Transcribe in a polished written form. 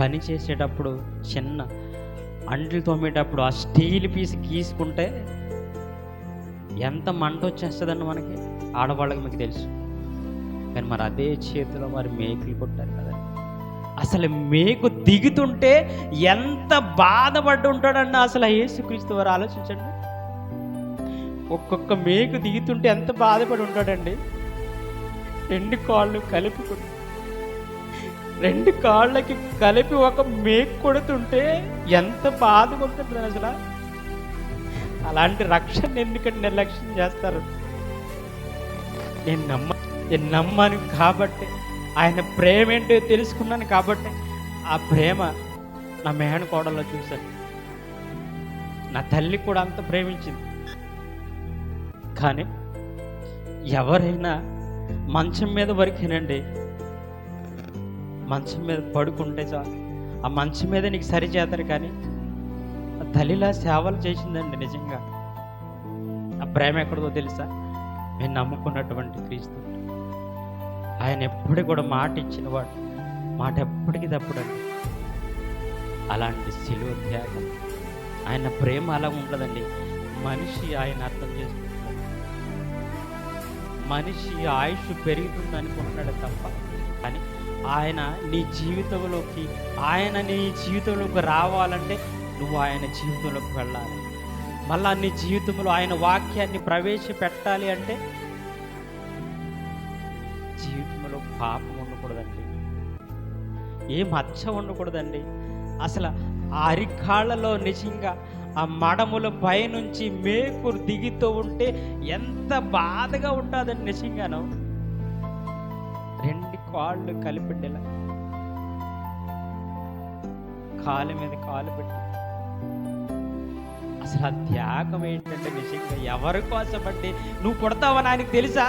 పని చేసేటప్పుడు చిన్న అంట్లు తోమేటప్పుడు ఆ స్టీల్ పీస్ గీసుకుంటే ఎంత మంట వచ్చేస్తుందండి మనకి, ఆడవాళ్ళకి మీకు తెలుసు. కానీ మరి అదే చేతిలో మరి మేకులు కొట్టారు కదా. అసలు మేకు దిగుతుంటే ఎంత బాధపడి ఉంటాడండి అసలు ఆ యేసుక్రీస్తు వారు. ఆలోచించండి, ఒక్కొక్క మేకు దిగుతుంటే ఎంత బాధపడి ఉంటాడండి. రెండు కాళ్ళు కలుపుకుంటూ, రెండు కాళ్ళకి కలిపి ఒక మేకు కొడుతుంటే ఎంత బాధగా ఉంటుంది అసలు. అలాంటి రక్షణ ఎందుకంటే నిర్లక్ష్యం చేస్తారు? నేను నమ్మాను కాబట్టి, ఆయన ప్రేమ ఏంటో తెలుసుకున్నాను కాబట్టి, ఆ ప్రేమ నా మేనకోడల్లో చూశాను. నా తల్లి కూడా అంత ప్రేమించింది. కానీ ఎవరైనా మంచం మీద వరకేనండి, మంచం మీద పడుకుంటే చాలు, ఆ మంచం మీద నీకు సరి చేస్తారు. కానీ ఆ తల్లిలా సేవలు చేసిందండి. నిజంగా ఆ ప్రేమ ఎక్కడదో తెలుసా? నేను నమ్ముకున్నటువంటి క్రీస్తు. ఆయన ఎప్పటికి కూడా మాట ఇచ్చినవాడు, మాట ఎప్పటికీ తప్పుడండి. అలాంటి శిలువ త్యాగం, ఆయన ప్రేమ అలా ఉండదండి. మనిషి ఆయన అర్థం చేసుకుంటాడు, మనిషి ఆయుష్ పెరుగుతుంది అనుకుంటున్నాడు తప్ప. కానీ ఆయన నీ జీవితంలోకి రావాలంటే నువ్వు ఆయన జీవితంలోకి వెళ్ళాలి. మళ్ళా నీ జీవితంలో ఆయన వాక్యాన్ని ప్రవేశపెట్టాలి అంటే జీవితంలో పాపం ఉండకూడదండి, ఏ మచ్చ ఉండకూడదండి. అసలు ఆ అరికాళ్ళలో నిజంగా ఆ మడముల పైనుంచి మేకు దిగుతూ ఉంటే ఎంత బాధగా ఉంటుందండి నిజంగాను. రెండు కాళ్ళు కలిపెట్టేలా, కాలు మీద కాలు పెట్టి, అసలు ఆ త్యాగం ఏంటంటే నిజంగా ఎవరి కోసం అంటే నువ్వు పుడతావని ఆయనకు తెలుసా?